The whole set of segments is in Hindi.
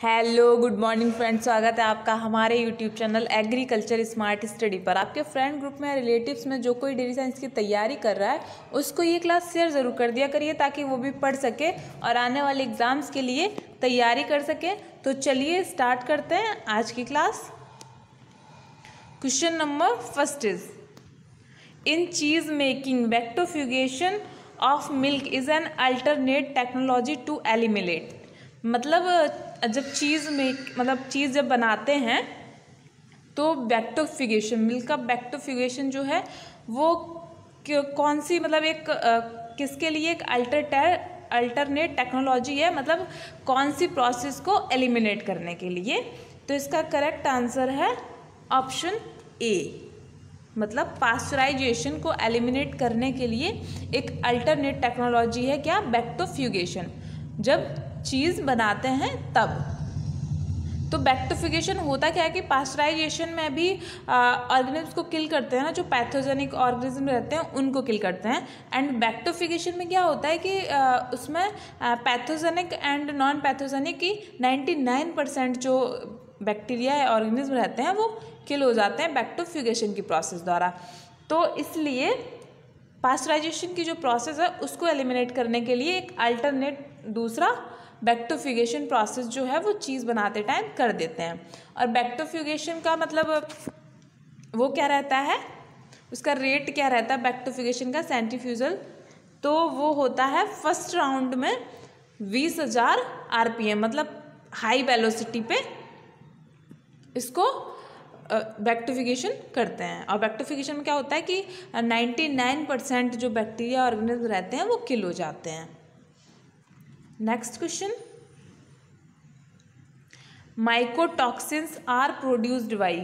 हेलो गुड मॉर्निंग फ्रेंड्स, स्वागत है आपका हमारे YouTube channel agriculture smart study पर। आपके फ्रेंड ग्रुप में, रिलेटिव्स में जो कोई डेयरी साइंस की तैयारी कर रहा है उसको ये क्लास शेयर ज़रूर कर दिया करिए ताकि वो भी पढ़ सके और आने वाले एग्ज़ाम्स के लिए तैयारी कर सके। तो चलिए स्टार्ट करते हैं आज की class. Question number first is, in cheese making bactofugation of milk is an alternate technology to eliminate. मतलब जब चीज़ जब बनाते हैं तो बैक्टोफ्यूगेशन, मिल्क का बैक्टोफ्यूगेशन जो है वो कौन सी किसके लिए एक अल्टरनेट टेक्नोलॉजी है, मतलब कौन सी प्रोसेस को एलिमिनेट करने के लिए। तो इसका करेक्ट आंसर है ऑप्शन ए, मतलब पास्चराइजेशन को एलिमिनेट करने के लिए एक अल्टरनेट टेक्नोलॉजी है क्या, बैक्टोफ्यूगेशन। जब चीज़ बनाते हैं तब तो बैक्टोफ्यूगेशन होता क्या है कि पास्चराइजेशन में भी ऑर्गेनिज्म को किल करते हैं ना, जो पैथोजेनिक ऑर्गेनिज्म रहते हैं उनको किल करते हैं। एंड बैक्टोफ्यूगेशन में क्या होता है कि उसमें पैथोजेनिक एंड नॉन पैथोजेनिक की 99% जो बैक्टीरिया या ऑर्गेनिज्म रहते हैं वो किल हो जाते हैं बैक्टोफ्यूगेशन की प्रोसेस द्वारा। तो इसलिए पास्चराइजेशन की जो प्रोसेस है उसको एलिमिनेट करने के लिए एक अल्टरनेट दूसरा बैक्टोफ्यूगेशन प्रोसेस जो है वो चीज़ बनाते टाइम कर देते हैं। और बैक्टोफ्यूगेशन का मतलब वो क्या रहता है, उसका रेट क्या रहता है बैक्टोफ्यूगेशन का, सेंट्रीफ्यूजल, तो वो होता है फर्स्ट राउंड में 20,000 RPM, मतलब हाई वेलोसिटी पे इसको बैक्टोफ्यूगेशन करते हैं। और बैक्टोफ्यूगेशन में क्या होता है कि 99% जो बैक्टीरिया ऑर्गेनिज्म रहते हैं वो किल हो जाते हैं। Next question, mycotoxins are produced by,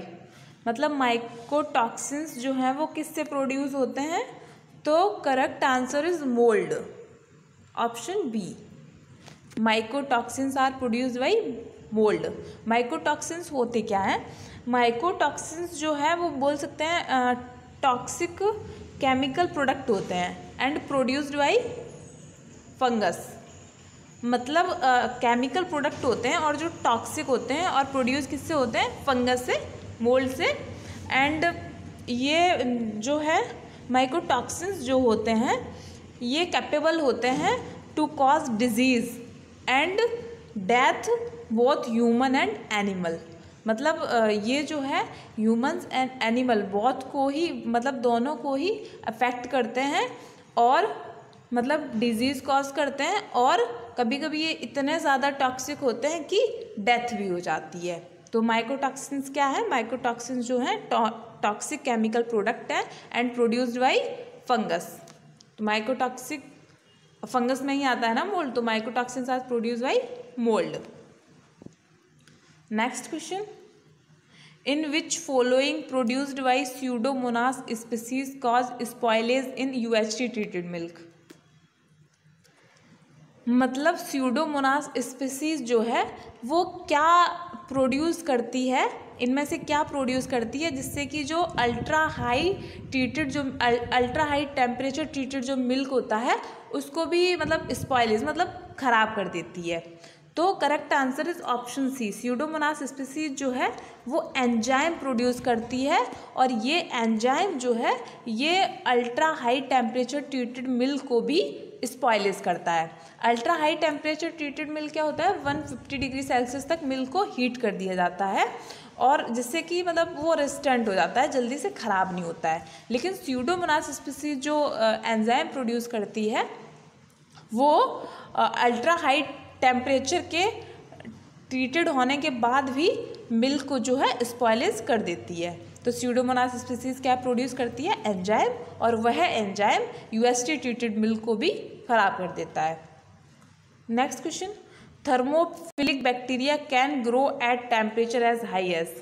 मतलब माइकोटॉक्सिन्स जो हैं वो किससे प्रोड्यूस होते हैं। तो correct answer is mould, option B, mycotoxins are produced by mould. Mycotoxins होते क्या हैं, माइकोटॉक्सिन्स जो है वो बोल सकते हैं टॉक्सिक केमिकल प्रोडक्ट होते हैं एंड प्रोड्यूस्ड बाई फंगस, मतलब केमिकल प्रोडक्ट होते हैं और जो टॉक्सिक होते हैं और प्रोड्यूस किससे होते हैं, फंगस से, मोल्ड से। एंड ये जो है माइकोटॉक्सिन्स जो होते हैं ये कैपेबल होते हैं to cause disease and death both human and animal, मतलब ये जो है ह्यूमंस एंड एनिमल बोथ को ही, मतलब दोनों को ही अफेक्ट करते हैं और मतलब डिजीज़ कॉज करते हैं। और कभी कभी ये इतने ज़्यादा टॉक्सिक होते हैं कि डेथ भी हो जाती है। तो माइकोटॉक्सिन्स क्या है, माइकोटॉक्सिन्स जो है टॉक्सिक केमिकल प्रोडक्ट है एंड प्रोड्यूस्ड बाई फंगस। तो माइकोटॉक्सिक फंगस में ही आता है ना मोल्ड, तो mycotoxins are produced by mould. Next question, in which following produced by pseudomonas species cause spoilage in UHT treated milk. मतलब स्यूडोमोनास स्पीसीज जो है वो क्या प्रोड्यूस करती है, इनमें से क्या प्रोड्यूस करती है जिससे कि जो अल्ट्रा हाई टेम्परेचर ट्रीटेड जो मिल्क होता है उसको भी मतलब स्पॉइलेज, मतलब ख़राब कर देती है। तो correct answer is option C, pseudomonas species जो है वो एंजाइम प्रोड्यूस करती है और ये एंजाइम जो है ये ultra high temperature treated milk को भी स्पॉइलेज करता है। Ultra high temperature treated milk क्या होता है, 150 डिग्री सेल्सियस तक मिल्क को हीट कर दिया जाता है और जिससे कि मतलब वो रेजिस्टेंट हो जाता है, जल्दी से ख़राब नहीं होता है। लेकिन स्यूडोमोनास स्पीसीज जो एंजाइम प्रोड्यूस करती है वो अल्ट्रा हाई टेम्परेचर के ट्रीटेड होने के बाद भी मिल्क को जो है स्पॉइलेज कर देती है। तो स्यूडोमोनास स्पीसीज क्या प्रोड्यूस करती है, एंजाइम, और वह एंजाइम UHT ट्रीटेड मिल्क को भी खराब कर देता है। Next question, thermophilic bacteria can grow at temperature as high as,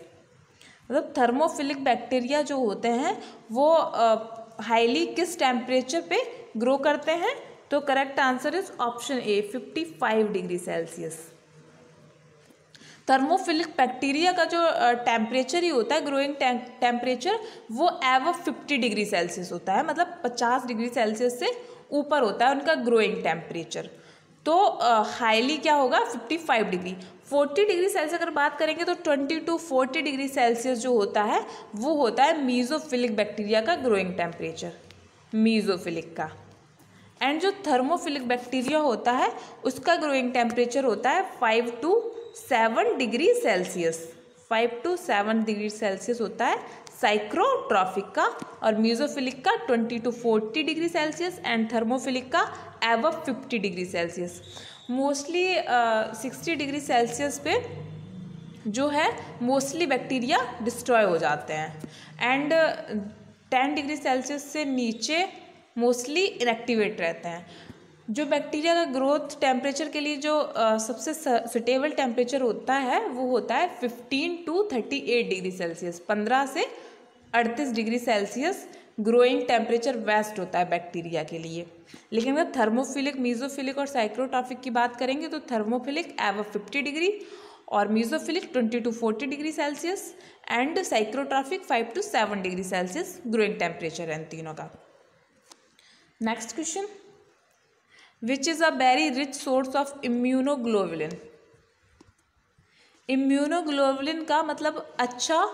मतलब थर्मोफिलिक बैक्टीरिया जो होते हैं वो हाईली किस टेम्परेचर पे ग्रो करते हैं। तो correct answer is option A, 55 degree Celsius. Thermophilic bacteria का जो टेम्परेचर ही होता है, ग्रोइंग टेम्परेचर, वो एवो 50 डिग्री सेल्सियस होता है, मतलब 50 डिग्री सेल्सियस से ऊपर होता है उनका ग्रोइंग टेम्परेचर। तो हाईली क्या होगा 55 डिग्री। 40 डिग्री सेल्सियस अगर बात करेंगे तो 20 to 40 डिग्री सेल्सियस जो होता है वो होता है मीजोफिलिक बैक्टीरिया का ग्रोइंग टेम्परेचर, मीजोफिलिक का। एंड जो थर्मोफिलिक बैक्टीरिया होता है उसका ग्रोइंग टेम्परेचर होता है 5 to 7 degree Celsius, 5 to 7 degree Celsius होता है साइक्रोट्रॉफिक का, और म्यूजोफिलिक का 20 to 40 degree Celsius, and thermophilic का above 50 degree Celsius. Mostly 60 degree Celsius पे जो है मोस्टली बैक्टीरिया डिस्ट्रॉय हो जाते हैं, एंड 10 डिग्री सेल्सियस से नीचे मोस्टली इनएक्टिवेट रहते हैं। जो बैक्टीरिया का ग्रोथ टेम्परेचर के लिए जो सबसे सुटेबल टेम्परेचर होता है वो होता है 15 to 38 डिग्री सेल्सियस, 15 से 38 degree Celsius growing temperature best होता है बैक्टीरिया के लिए। लेकिन अगर थर्मोफिलिक, मीजोफिलिक और साइक्रोट्रॉफिक की बात करेंगे तो थर्मोफिलिक एबव 50 डिग्री और mesophilic 20 to 40 degree Celsius, and psychrotrophic 5 to 7 degree Celsius growing temperature है इन तीनों का। Next question, which is a very rich source of immunoglobulin. Immunoglobulin का मतलब अच्छा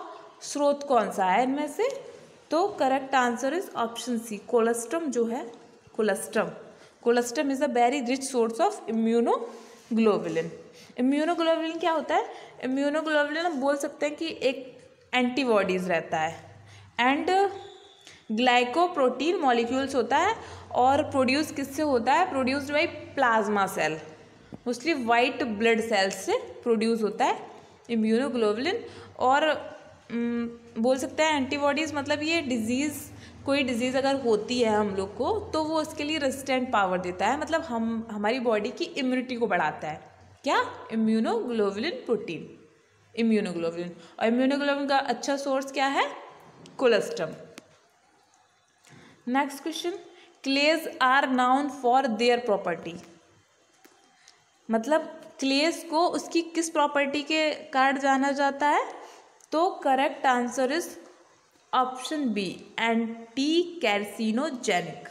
स्रोत कौन सा है इनमें से? तो correct answer is option C, colostrum जो है, colostrum is a very rich source of immunoglobulin. Immunoglobulin क्या होता है? इम्यूनोग्लोबुलिन हम बोल सकते हैं कि एक एंटीबॉडीज रहता है, एंड ग्लाइकोप्रोटीन मॉलिक्यूल्स होता है, और प्रोड्यूस किससे होता है? Produced by plasma cell, mostly white blood cells से प्रोड्यूस होता है इम्यूनोग्लोबुलिन। और बोल सकते हैं एंटीबॉडीज़ मतलब ये डिजीज़, कोई डिजीज़ अगर होती है हम लोग को तो वो उसके लिए रेजिस्टेंट पावर देता है, मतलब हमारी बॉडी की इम्यूनिटी को बढ़ाता है। क्या? Immunoglobulin protein, immunoglobulin. और इम्यूनोग्लोबुलिन का अच्छा सोर्स क्या है? Colostrum. Next question, clays are known for their property. मतलब क्लेज को उसकी किस प्रॉपर्टी के कारण जाना जाता है? तो correct answer is option B, anti carcinogenic.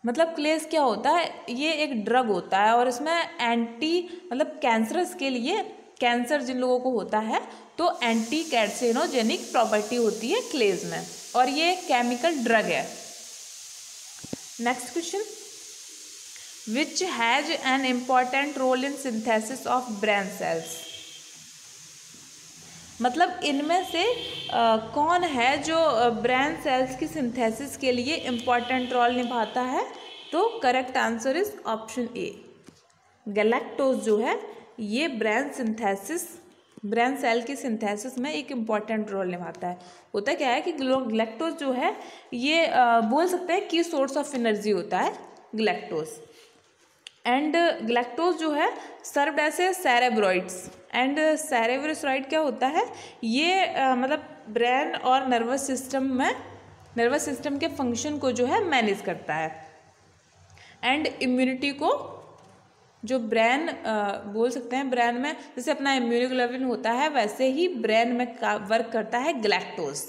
मतलब क्लेज क्या होता है? ये एक ड्रग होता है और इसमें एंटी मतलब कैंसरस के लिए, कैंसर जिन लोगों को होता है तो एंटी कैर्सिनोजेनिक प्रॉपर्टी होती है क्लेज में, और ये केमिकल ड्रग है। Next question, which has an important role in synthesis of brain cells. मतलब इनमें से कौन है जो ब्रेन सेल्स की सिंथेसिस के लिए इम्पॉर्टेंट रोल निभाता है? तो correct answer is option A, galactose जो है ये ब्रेन सेल की सिंथेसिस में एक इम्पॉर्टेंट रोल निभाता है। होता क्या है कि गैलेक्टोज जो है ये बोल सकते हैं कि सोर्स ऑफ एनर्जी होता है गैलेक्टोज, एंड गैलेक्टोज जो है सर्व्ड एज ए सेरेब्रॉइड्स, एंड सेरेब्रोसाइड क्या होता है? ये मतलब ब्रेन और नर्वस सिस्टम के फंक्शन को जो है मैनेज करता है, एंड इम्यूनिटी को जो ब्रेन बोल सकते हैं, ब्रेन में जैसे अपना इम्यूनोग्लोबुलिन होता है वैसे ही ब्रेन में वर्क करता है गैलेक्टोज।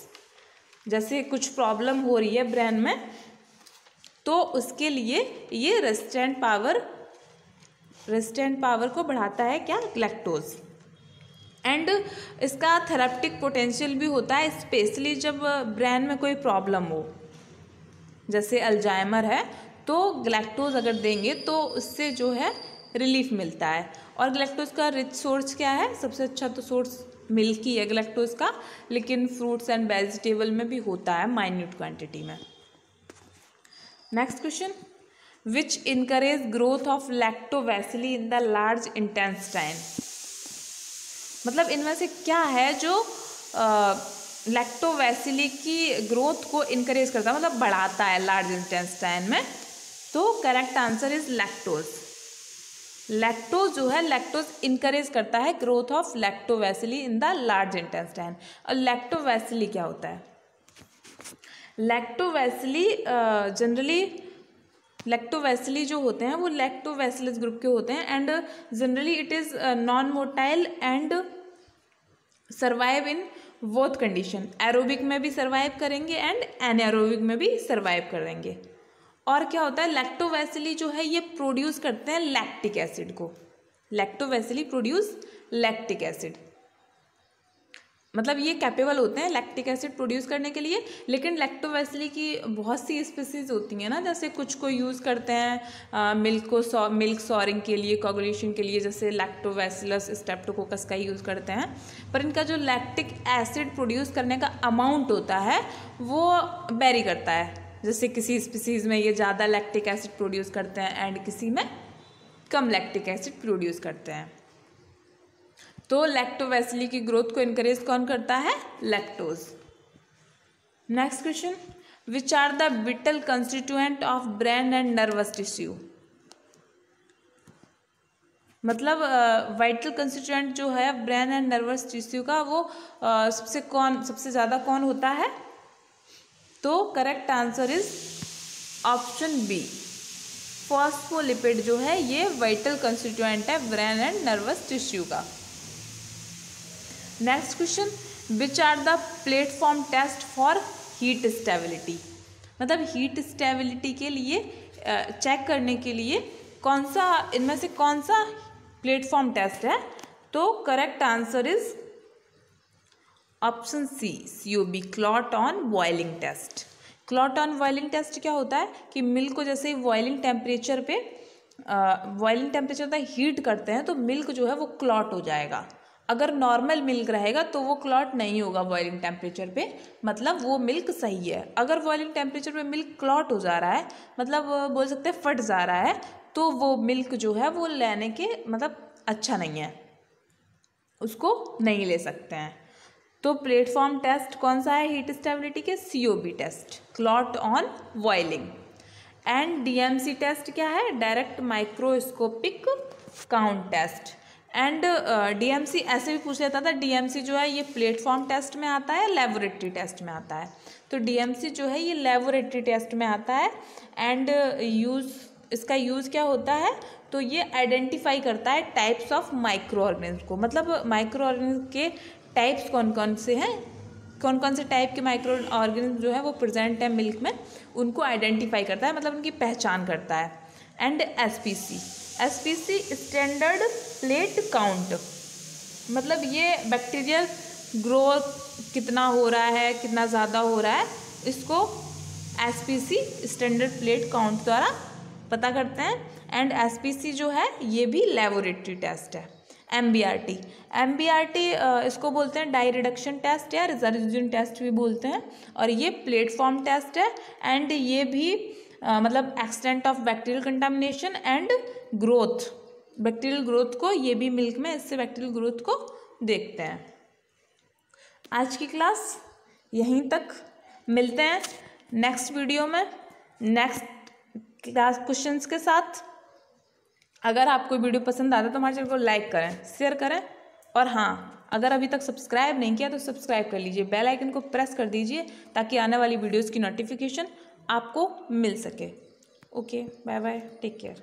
जैसे कुछ प्रॉब्लम हो रही है ब्रेन में तो उसके लिए ये रेजिस्टेंट पावर को बढ़ाता है क्या? गैलेक्टोज। एंड इसका थेराप्यूटिक पोटेंशियल भी होता है, स्पेशली जब ब्रेन में कोई प्रॉब्लम हो, जैसे अल्जाइमर है तो गैलेक्टोज अगर देंगे तो उससे जो है रिलीफ मिलता है। और गैलेक्टोज का रिच सोर्स क्या है? सबसे अच्छा तो सोर्स मिल्क ही है गैलेक्टोज का, लेकिन फ्रूट्स एंड वेजिटेबल में भी होता है माइन्यूट क्वांटिटी में। Next question, which encourage growth of lactobacilli in the large intestine. मतलब इनमें से क्या है जो लैक्टोबैसिली की ग्रोथ को इनकरेज करता है, मतलब बढ़ाता है लार्ज इंटेस्टाइन में? तो correct answer is lactose. Lactose जो है, लैक्टोज इनकरेज करता है growth of lactobacilli in the large intestine. और लैक्टोबैसिली क्या होता है? लैक्टोबैसिली जनरली लैक्टोबैसिली जो होते हैं वो लैक्टोबैसिलस ग्रुप के होते हैं, and generally it is non motile and survive in both condition. Aerobic में भी सर्वाइव करेंगे एंड एनएरोबिक में भी सर्वाइव करेंगे। और क्या होता है, लैक्टोबैसिली जो है ये प्रोड्यूस करते हैं लैक्टिक एसिड को, लैक्टोबैसिली प्रोड्यूस लैक्टिक एसिड, मतलब ये कैपेबल होते हैं लैक्टिक एसिड प्रोड्यूस करने के लिए। लेकिन लैक्टोबैसिली की बहुत सी स्पीसीज होती हैं ना, जैसे कुछ को यूज़ करते हैं मिल्क सॉरिंग के लिए, कोगुलेशन के लिए, जैसे लैक्टोबैसिलस स्ट्रेप्टोकोकस का यूज़ करते हैं, पर इनका जो लैक्टिक एसिड प्रोड्यूस करने का अमाउंट होता है वो वेरी करता है। जैसे किसी स्पीसीज़ में ये ज़्यादा लैक्टिक एसिड प्रोड्यूस करते हैं एंड किसी में कम लैक्टिक एसिड प्रोड्यूस करते हैं। तो लैक्टोबैसिली की ग्रोथ को इनकरेज कौन करता है, lactose. Next question, which are the vital constituent of brain and nervous tissue. मतलब वाइटल कंस्टिट्यूएंट जो है ब्रेन एंड नर्वस टिश्यू का वो सबसे ज़्यादा कौन होता है, तो correct answer is option B, phospholipid जो है ये वाइटल कंस्टिट्यूएंट है ब्रेन एंड नर्वस टिश्यू का। Next question, which are the platform test for heat stability. मतलब हीट स्टेबिलिटी के लिए चेक करने के लिए कौन सा, इनमें से कौन सा प्लेटफॉर्म टेस्ट है, तो correct answer is option C, COB, clot on boiling test. Clot on boiling test क्या होता है कि मिल्क को जैसे बॉइलिंग टेम्परेचर पे हीट करते हैं तो मिल्क जो है वो क्लॉट हो जाएगा। अगर नॉर्मल मिल्क रहेगा तो वो क्लॉट नहीं होगा बॉइलिंग टेम्परेचर पे, मतलब वो मिल्क सही है। अगर बॉइलिंग टेम्परेचर पे मिल्क क्लॉट हो जा रहा है, मतलब बोल सकते हैं फट जा रहा है, तो वो मिल्क जो है वो लेने के मतलब अच्छा नहीं है, उसको नहीं ले सकते हैं। तो प्लेटफॉर्म टेस्ट कौन सा है हीट स्टेबिलिटी के, COB test, clot on boiling. And DMC test क्या है, direct microscopic count test. And DMC ऐसे भी पूछ लेता था, DMC जो है ये प्लेटफॉर्म टेस्ट में आता है, लेबोरेटरी टेस्ट में आता है। तो DMC जो है ये लेबोरेटरी टेस्ट में आता है। एंड इसका यूज़ क्या होता है, तो ये आइडेंटिफाई करता है टाइप्स ऑफ माइक्रो ऑर्गेनिज्म को। मतलब माइक्रो ऑर्गेनिज्म के टाइप्स कौन कौन से हैं, कौन कौन से टाइप के माइक्रो ऑर्गेनिज्म जो है वो प्रेजेंट है मिल्क में, उनको आइडेंटिफाई करता है, मतलब उनकी पहचान करता है। And SPC standard plate count, मतलब ये बैक्टीरियल ग्रोथ कितना हो रहा है, कितना ज़्यादा हो रहा है, इसको SPC स्टैंडर्ड प्लेट काउंट द्वारा पता करते हैं। एंड SPC जो है ये भी लेबोरेटरी टेस्ट है। MBRT इसको बोलते हैं डाई रिडक्शन टेस्ट या रिजर्वेशन टेस्ट भी बोलते हैं, और ये प्लेटफॉर्म टेस्ट है। एंड ये भी मतलब extent of bacterial contamination and growth, bacterial growth को ये भी मिल्क में, इससे बैक्टीरियल ग्रोथ को देखते हैं। आज की क्लास यहीं तक, मिलते हैं नेक्स्ट वीडियो में नेक्स्ट क्लास क्वेश्चंस के साथ। अगर आपको वीडियो पसंद आता है तो हमारे चैनल को लाइक करें, शेयर करें, और हाँ, अगर अभी तक सब्सक्राइब नहीं किया तो सब्सक्राइब कर लीजिए, बेल आइकन को प्रेस कर दीजिए ताकि आने वाली वीडियोज़ की नोटिफिकेशन आपको मिल सके। Okay, bye bye, take care.